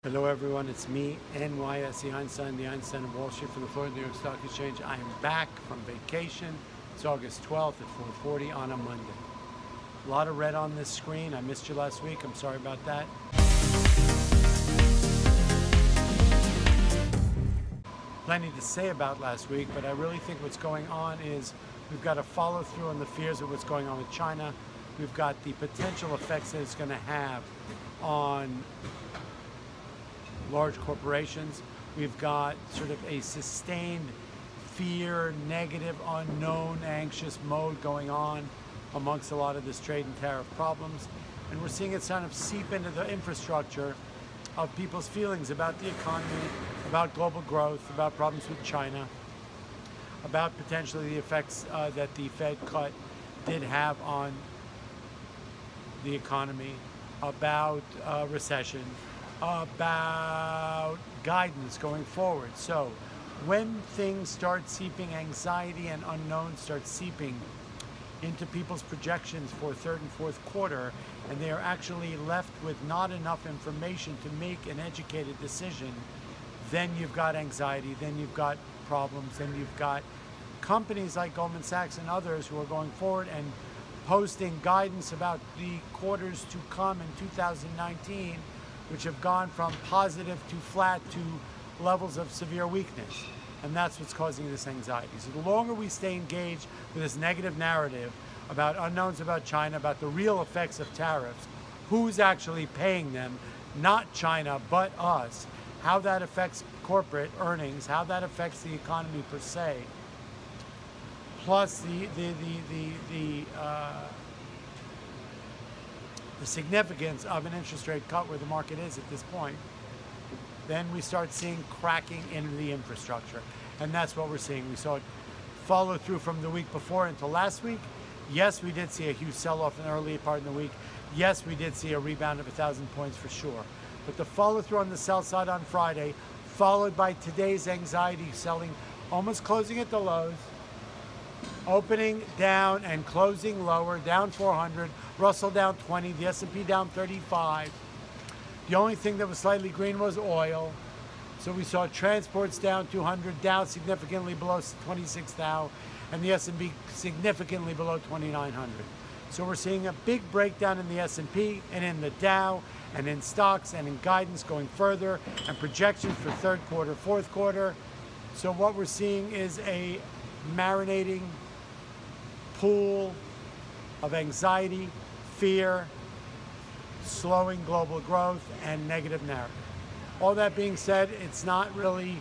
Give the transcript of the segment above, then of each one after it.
Hello everyone, it's me, NYSE Einstein, the Einstein of Wall Street from the Florida New York Stock Exchange. I am back from vacation. It's August 12th at 4:40 on a Monday. A lot of red on this screen. I missed you last week. I'm sorry about that. Plenty to say about last week, but I really think what's going on is we've got to follow through on the fears of what's going on with China. We've got the potential effects that it's going to have on large corporations. We've got sort of a sustained fear, negative, unknown, anxious mode going on amongst a lot of this trade and tariff problems. And we're seeing it kind of seep into the infrastructure of people's feelings about the economy, about global growth, about problems with China, about potentially the effects that the Fed cut did have on the economy, about recession, about guidance going forward. So when things start seeping, anxiety and unknown start seeping into people's projections for third and fourth quarter, and they are actually left with not enough information to make an educated decision, then you've got anxiety, then you've got problems, then you've got companies like Goldman Sachs and others who are going forward and posting guidance about the quarters to come in 2019, which have gone from positive to flat to levels of severe weakness. And that's what's causing this anxiety. So the longer we stay engaged with this negative narrative about unknowns about China, about the real effects of tariffs, who's actually paying them, not China, but us, how that affects corporate earnings, how that affects the economy per se, plus the significance of an interest rate cut where the market is at this point, then we start seeing cracking into the infrastructure. And that's what we're seeing. We saw it follow through from the week before into last week. Yes, we did see a huge sell-off in the early part of the week. Yes, we did see a rebound of 1,000 points for sure. But the follow-through on the sell side on Friday, followed by today's anxiety selling, almost closing at the lows, opening down and closing lower, down 400, Russell down 20, the S&P down 35. The only thing that was slightly green was oil. So we saw transports down 200, down significantly below 26,000, and the S&P significantly below 2,900. So we're seeing a big breakdown in the S&P and in the Dow and in stocks and in guidance going further and projections for third quarter, fourth quarter. So what we're seeing is a marinating pool of anxiety, fear, slowing global growth, and negative narrative. All that being said, it's not really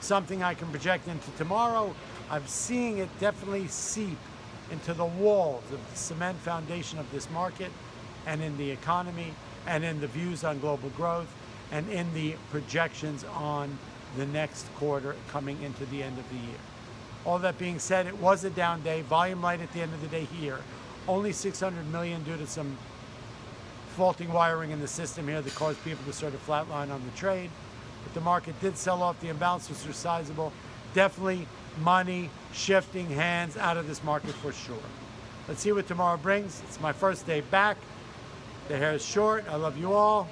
something I can project into tomorrow. I'm seeing it definitely seep into the walls of the cement foundation of this market and in the economy and in the views on global growth and in the projections on the next quarter coming into the end of the year. All that being said, it was a down day, volume light at the end of the day here. Only 600 million due to some faulting wiring in the system here that caused people to sort of flatline on the trade. But the market did sell off. The imbalances were sizable. Definitely money shifting hands out of this market for sure. Let's see what tomorrow brings. It's my first day back. The hair is short. I love you all.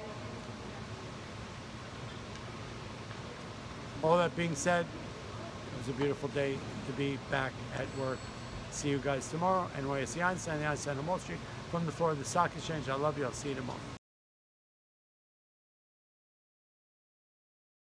All that being said, it was a beautiful day to be back at work. See you guys tomorrow. NYSE Einstein, the Einstein of Wall Street from the floor of the Stock Exchange. I love you. I'll see you tomorrow.